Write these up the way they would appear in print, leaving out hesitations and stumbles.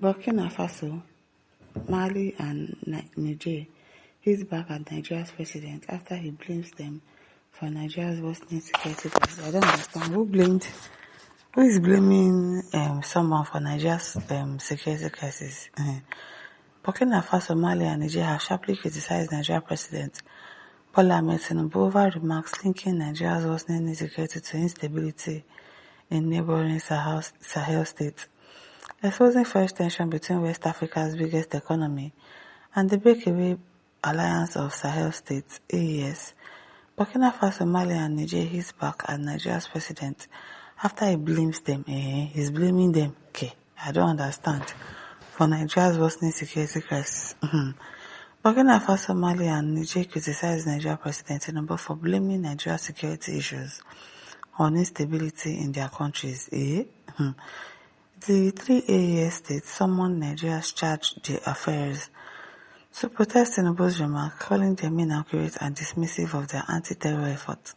Burkina Faso, Mali, and Niger hit back at Nigeria's president after he blames them for Nigeria's worsening security crisis. I don't understand who is blaming someone for Nigeria's security crisis. Burkina Faso, Mali, and Niger have sharply criticized Nigeria President Bola Ahmed Tinubu over remarks linking Nigeria's worsening insecurity to instability in neighboring Sahel states, exposing fresh tension between West Africa's biggest economy and the breakaway alliance of Sahel states, AES. Burkina Faso, Mali, and Niger hit back at Nigeria's president after he blames them. He's blaming them. Okay, I don't understand. For Nigeria's worsening security crisis. Burkina Faso, Mali, and Niger criticized Nigeria President Tinubu for blaming Nigeria's security issues on instability in their countries. The three AES states summoned Nigeria's charge d'affaires to protest Tinubu's remark, calling them inaccurate and dismissive of their anti-terror efforts.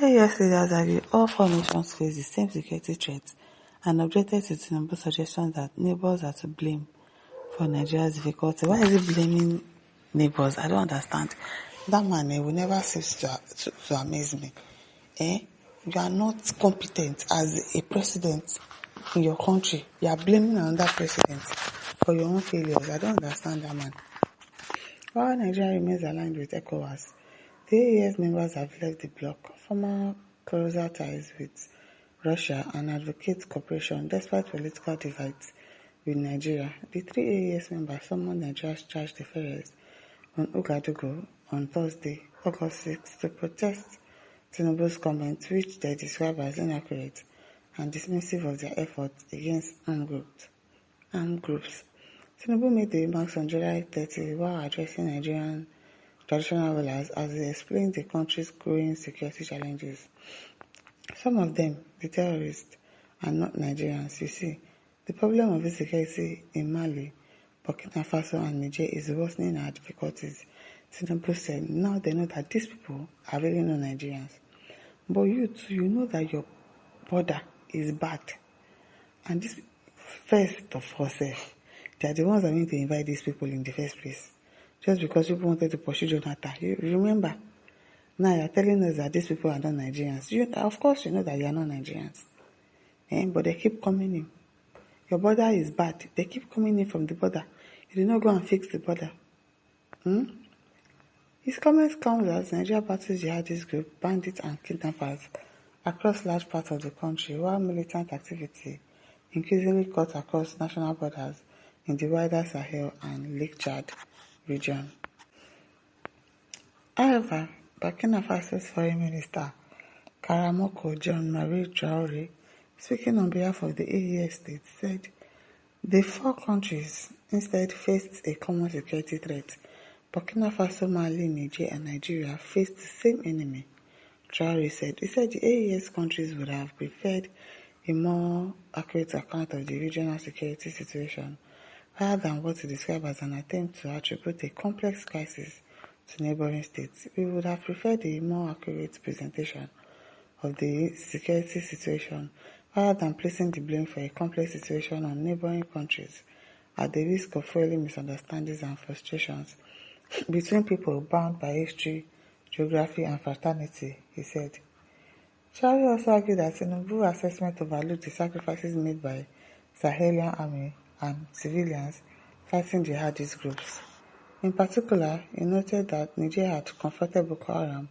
AES leaders argue all four nations face the same security threats and objected to Tinubu's suggestion that neighbors are to blame for Nigeria's difficulty. Why is he blaming neighbors? I don't understand. That man will never cease to amaze me. You are not competent as a president in your country. You are blaming another president for your own failures. I don't understand that man. While Nigeria remains aligned with ECOWAS, the AES members have left the bloc, former closer ties with Russia, and advocate cooperation despite political divides with Nigeria. The three AES members summoned Nigeria's charge d'affaires on Ouagadougou on Thursday, August 6, to protest Tinubu's comments, which they describe as inaccurate and dismissive of their efforts against armed groups. Tinubu made the remarks on July 30 while addressing Nigerian traditional rulers as he explained the country's growing security challenges. Some of them, the terrorists, are not Nigerians. You see, the problem of insecurity in Mali, Burkina Faso, and Niger is worsening our difficulties. Tinubu said, now they know that these people are really not Nigerians. But you too, you know that your border is bad. And this, first of all, they are the ones that need to invite these people in the first place. Just because people wanted to pursue Jonathan. You remember? Now you are telling us that these people are not Nigerians. Of course you know that you are not Nigerians. But they keep coming in. Your border is bad. They keep coming in from the border. You do not go and fix the border. His comments come as Nigeria battles jihadist group, bandits and kidnappers across large parts of the country, while militant activity increasingly cut across national borders in the wider Sahel and Lake Chad region. However, Burkina Faso's Foreign Minister, Karamoko Jean-Marie Traoré, speaking on behalf of the AES states, said the four countries instead faced a common security threat. Burkina Faso, Mali, Niger, and Nigeria faced the same enemy. Traoré said, he said the AES countries would have preferred a more accurate account of the regional security situation, rather than what he described as an attempt to attribute a complex crisis to neighboring states. We would have preferred a more accurate presentation of the security situation, rather than placing the blame for a complex situation on neighboring countries at the risk of fueling misunderstandings and frustrations between people bound by history, geography, and fraternity, he said. Traoré also argued that Tinubu's assessment overlooked the sacrifices made by Sahelian army and civilians fighting jihadist groups. In particular, he noted that Niger had confronted Boko Haram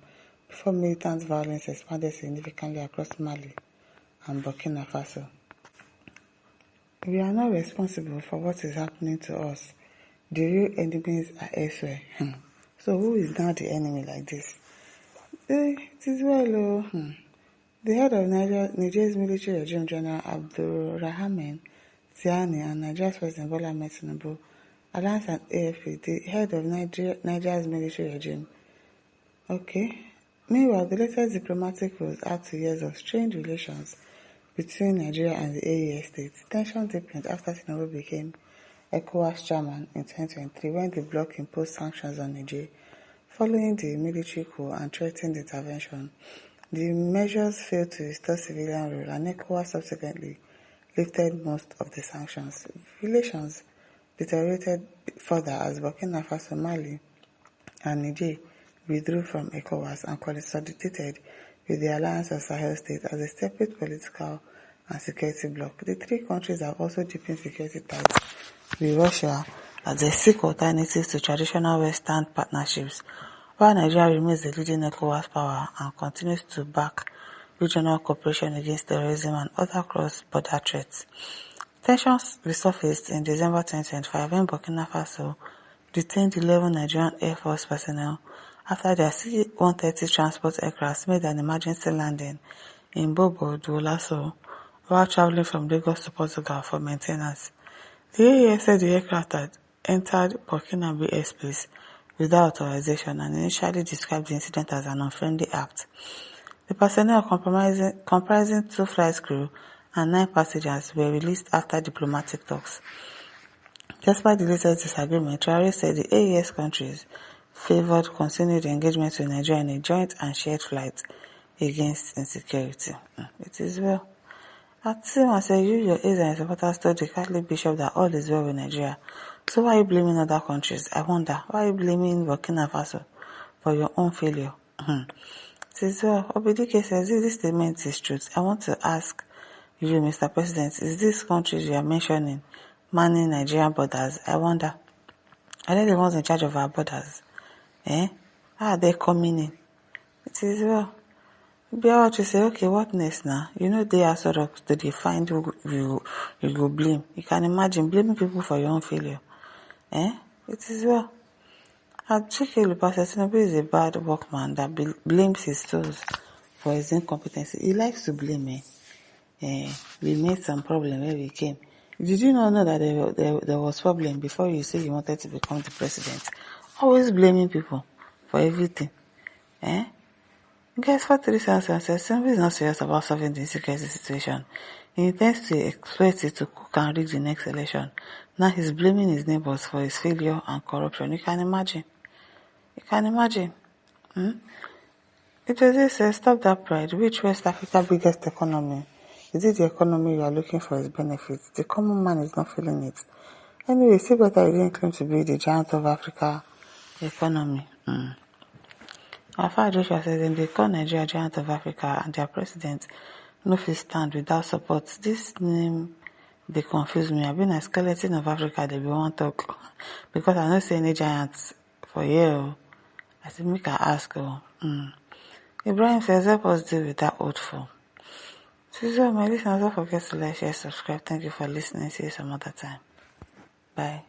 before militant violence expanded significantly across Mali and Burkina Faso. We are not responsible for what is happening to us. The real enemies are elsewhere. So who is now the enemy like this? It is well. The head of Niger's military regime, General Abdulrahman Tiani, and Nigeria's President Bola Ahmed Tinubu announced at AFP, the head of Niger's military regime. Okay. Meanwhile, the latest diplomatic woes add to years of strained relations between Nigeria and the AES states. Tension deepened after Tinubu became ECOWAS chairman in 2023 when the bloc imposed sanctions on Niger following the military coup and threatened intervention. The measures failed to restore civilian rule, and ECOWAS subsequently lifted most of the sanctions. Relations deteriorated further as Burkina Faso, Mali, and Niger withdrew from ECOWAS and consolidated with the Alliance of Sahel States as a separate political and security bloc. The three countries have also deepened security ties with Russia as they seek alternatives to traditional Western partnerships, while Nigeria remains the leading ECOWAS power and continues to back regional cooperation against terrorism and other cross-border threats. Tensions resurfaced in December 2025 when Burkina Faso detained 11 Nigerian Air Force personnel after their C-130 transport aircraft made an emergency landing in Bobo Dioulasso while traveling from Lagos to Portugal for maintenance. The AES said the aircraft had entered Burkina airspace without authorization and initially described the incident as an unfriendly act. The personnel, comprising 2 flight crew and 9 passengers, were released after diplomatic talks. Despite the latest disagreement, Traore said the AES countries favored continued engagement with Nigeria in a joint and shared fight against insecurity. It is well. At the same time, said you, your aides and supporters told the Catholic bishop that all is well with Nigeria. So why are you blaming other countries? I wonder, why are you blaming Burkina Faso for your own failure? It is well. Obidike says, if this statement is truth, I want to ask you, Mr. President, is this countries you are mentioning manning Nigerian borders? I wonder, are they the ones in charge of our borders? How are they coming in? It is well. Be able to say, okay, what next now? You know they are sort of to define who you go blame. You can imagine blaming people for your own failure. It is well. Ridicule says Tinubu is a bad workman that blames his tools for his incompetency. He likes to blame we made some problem where we came. Did you not know that there was problem before you say you wanted to become the president? Always blaming people for everything. Guys, 437 says Tinubu is not serious about solving the insecurity situation. He intends to exploit it to cook and rig the next election. Now he's blaming his neighbors for his failure and corruption. You can imagine. It says, stop that pride. Which West Africa biggest economy? Is it the economy you are looking for its benefits? The common man is not feeling it. Anyway, see better you didn't claim to be the giant of Africa economy. Alpha Joshua says they call Nigeria giant of Africa and their president no fit stand without support. This name they confuse me. I've been a skeleton of Africa they be want talk because I don't see any giants for here. I think make I ask. Ibrahim says help us deal with that old fool. So my listeners, don't forget to like, share, subscribe. Thank you for listening. See you some other time. Bye.